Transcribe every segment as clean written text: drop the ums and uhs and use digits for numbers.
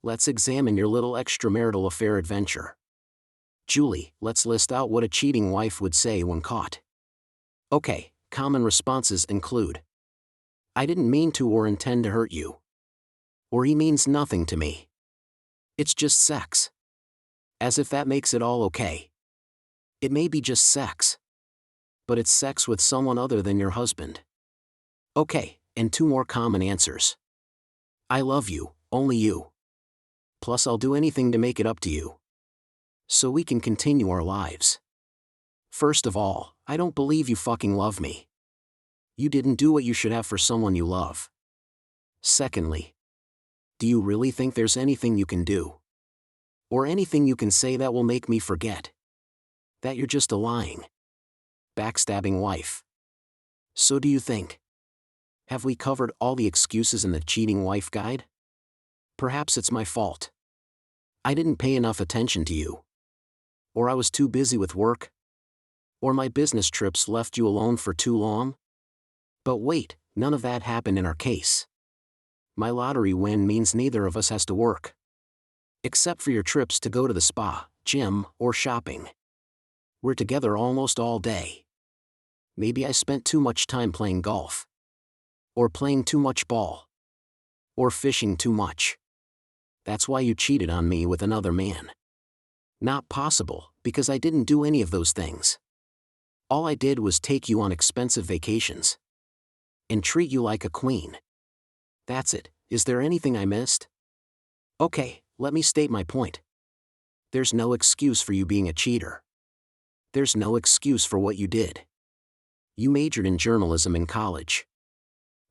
let's examine your little extramarital affair adventure. Julie, let's list out what a cheating wife would say when caught. Okay, common responses include: I didn't mean to or intend to hurt you. Or he means nothing to me. It's just sex. As if that makes it all okay. It may be just sex. But it's sex with someone other than your husband. Okay, and 2 more common answers. I love you, only you. Plus I'll do anything to make it up to you. So we can continue our lives. First of all, I don't believe you fucking love me. You didn't do what you should have for someone you love. Secondly, do you really think there's anything you can do? Or anything you can say that will make me forget? That you're just a lying, backstabbing wife. So do you think? Have we covered all the excuses in the cheating wife guide? Perhaps it's my fault. I didn't pay enough attention to you. Or I was too busy with work. Or my business trips left you alone for too long. But wait, none of that happened in our case. My lottery win means neither of us has to work. Except for your trips to go to the spa, gym, or shopping. We're together almost all day. Maybe I spent too much time playing golf. Or playing too much ball. Or fishing too much. That's why you cheated on me with another man. Not possible, because I didn't do any of those things. All I did was take you on expensive vacations. And treat you like a queen. That's it. Is there anything I missed? Okay, let me state my point. There's no excuse for you being a cheater. There's no excuse for what you did. You majored in journalism in college.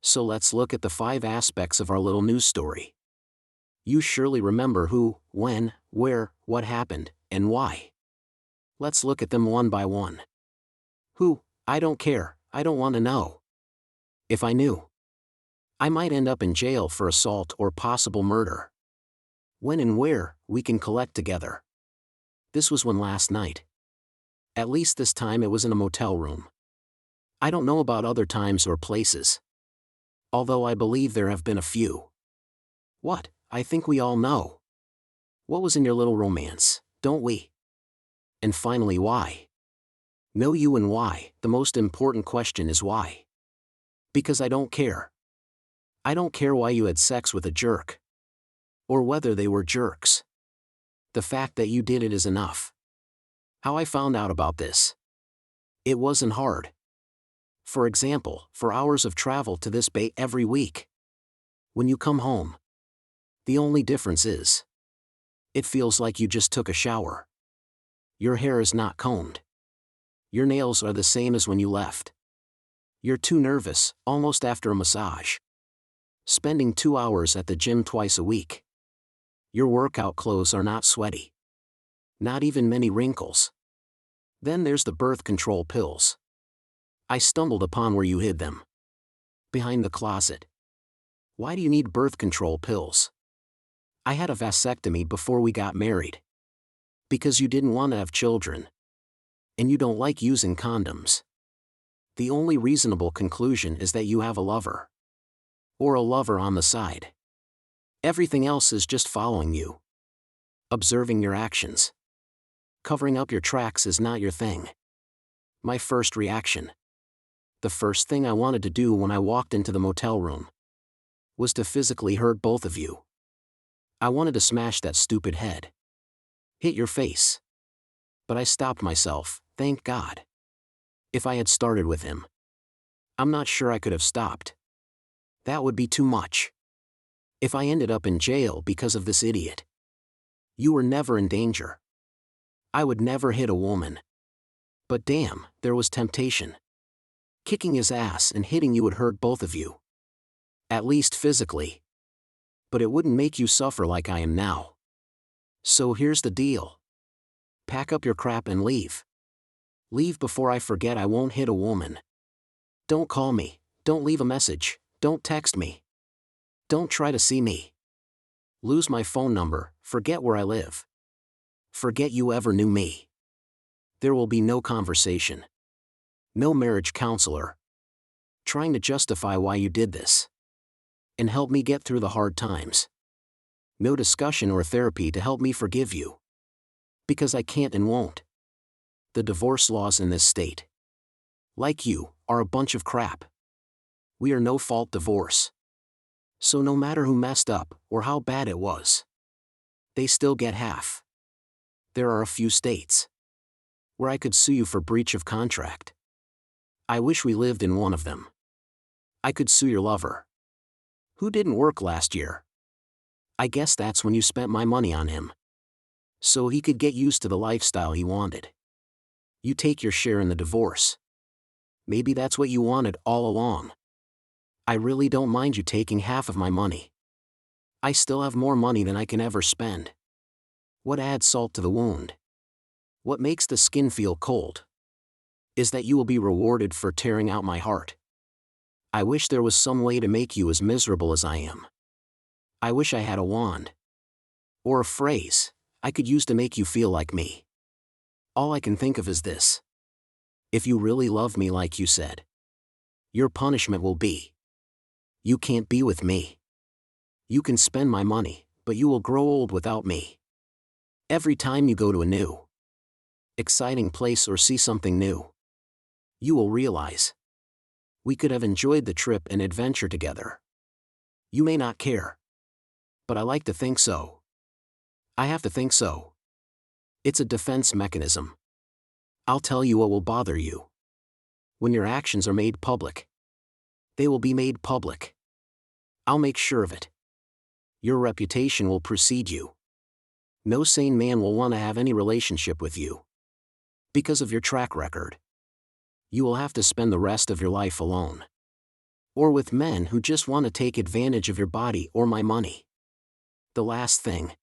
So let's look at the 5 aspects of our little news story. You surely remember who, when, where, what happened, and why. Let's look at them one by one. Who? I don't care, I don't want to know. If I knew, I might end up in jail for assault or possible murder. When and where, we can collect together. This was when last night. At least this time it was in a motel room. I don't know about other times or places. Although I believe there have been a few. What? I think we all know. What was in your little romance, don't we? And finally, why? Know you and why. The most important question is why. Because I don't care. I don't care why you had sex with a jerk. Or whether they were jerks. The fact that you did it is enough. How I found out about this. It wasn't hard. For example, for hours of travel to this bay every week. When you come home. The only difference is, it feels like you just took a shower. Your hair is not combed. Your nails are the same as when you left. You're too nervous, almost after a massage. Spending 2 hours at the gym twice a week. Your workout clothes are not sweaty. Not even many wrinkles. Then there's the birth control pills. I stumbled upon where you hid them. Behind the closet. Why do you need birth control pills? I had a vasectomy before we got married. Because you didn't want to have children. And you don't like using condoms. The only reasonable conclusion is that you have a lover. Or a lover on the side. Everything else is just following you. Observing your actions. Covering up your tracks is not your thing. My first reaction. The first thing I wanted to do when I walked into the motel room. Was to physically hurt both of you. I wanted to smash that stupid head. Hit your face. But I stopped myself, thank God. If I had started with him, I'm not sure I could have stopped. That would be too much. If I ended up in jail because of this idiot. You were never in danger. I would never hit a woman. But damn, there was temptation. Kicking his ass and hitting you would hurt both of you. At least physically. But it wouldn't make you suffer like I am now. So here's the deal. Pack up your crap and leave. Leave before I forget I won't hit a woman. Don't call me, don't leave a message, don't text me. Don't try to see me. Lose my phone number, forget where I live. Forget you ever knew me. There will be no conversation. No marriage counselor. Trying to justify why you did this. And help me get through the hard times. No discussion or therapy to help me forgive you. Because I can't and won't. The divorce laws in this state, like you, are a bunch of crap. We are no-fault divorce. So no matter who messed up, or how bad it was, they still get half. There are a few states where I could sue you for breach of contract. I wish we lived in one of them. I could sue your lover, who didn't work last year. I guess that's when you spent my money on him, so he could get used to the lifestyle he wanted. You take your share in the divorce. Maybe that's what you wanted all along. I really don't mind you taking half of my money. I still have more money than I can ever spend. What adds salt to the wound? What makes the skin feel cold? Is that you will be rewarded for tearing out my heart. I wish there was some way to make you as miserable as I am. I wish I had a wand. Or a phrase I could use to make you feel like me. All I can think of is this. If you really love me like you said, your punishment will be, you can't be with me. You can spend my money, but you will grow old without me. Every time you go to a new, exciting place or see something new, you will realize, we could have enjoyed the trip and adventure together. You may not care, but I like to think so. I have to think so. It's a defense mechanism. I'll tell you what will bother you. When your actions are made public, they will be made public. I'll make sure of it. Your reputation will precede you. No sane man will want to have any relationship with you. Because of your track record. You will have to spend the rest of your life alone. Or with men who just want to take advantage of your body or my money. The last thing.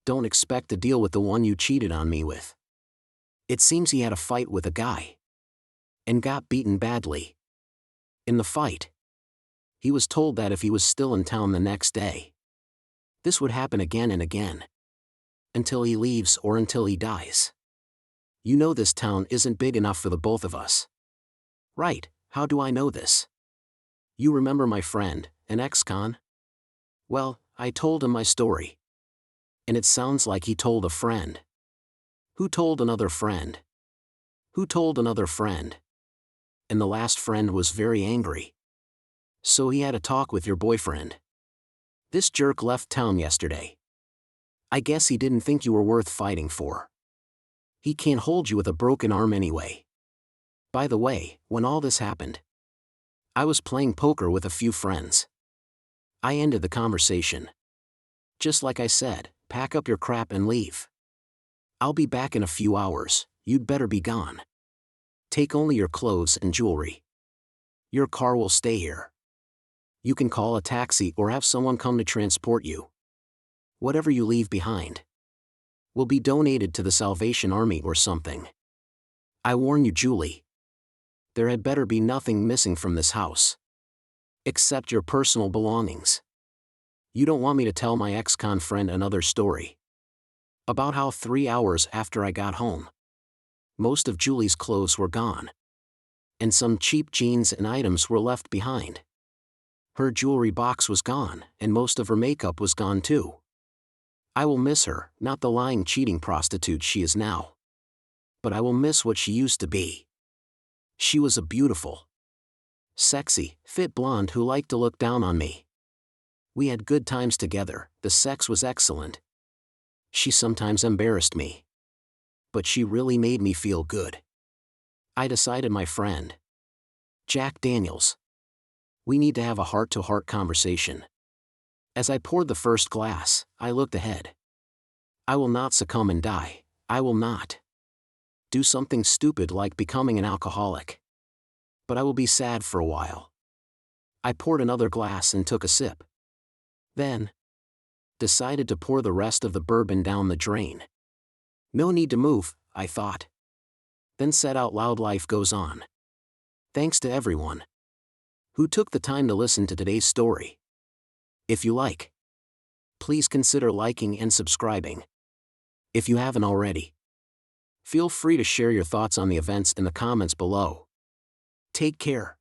Don't expect to deal with the one you cheated on me with. It seems he had a fight with a guy. And got beaten badly. In the fight, he was told that if he was still in town the next day, this would happen again and again. Until he leaves or until he dies. You know this town isn't big enough for the both of us. Right, how do I know this? You remember my friend, an ex-con? Well, I told him my story. And it sounds like he told a friend. Who told another friend? Who told another friend? And the last friend was very angry. So he had a talk with your boyfriend. This jerk left town yesterday. I guess he didn't think you were worth fighting for. He can't hold you with a broken arm anyway. By the way, when all this happened, I was playing poker with a few friends. I ended the conversation. Just like I said, pack up your crap and leave. I'll be back in a few hours, you'd better be gone. Take only your clothes and jewelry. Your car will stay here. You can call a taxi or have someone come to transport you. Whatever you leave behind will be donated to the Salvation Army or something. I warn you, Julie. There had better be nothing missing from this house. Except your personal belongings. You don't want me to tell my ex-con friend another story. About how 3 hours after I got home, most of Julie's clothes were gone. And some cheap jeans and items were left behind. Her jewelry box was gone, and most of her makeup was gone too. I will miss her, not the lying, cheating prostitute she is now. But I will miss what she used to be. She was a beautiful, sexy, fit blonde who liked to look down on me. We had good times together, the sex was excellent. She sometimes embarrassed me. But she really made me feel good. I decided, my friend, Jack Daniels, we need to have a heart-to-heart conversation. As I poured the first glass, I looked ahead. I will not succumb and die. I will not do something stupid like becoming an alcoholic. But I will be sad for a while. I poured another glass and took a sip. Then, decided to pour the rest of the bourbon down the drain. No need to move, I thought. Then said out loud, life goes on. Thanks to everyone who took the time to listen to today's story. If you like, please consider liking and subscribing. If you haven't already, feel free to share your thoughts on the events in the comments below. Take care.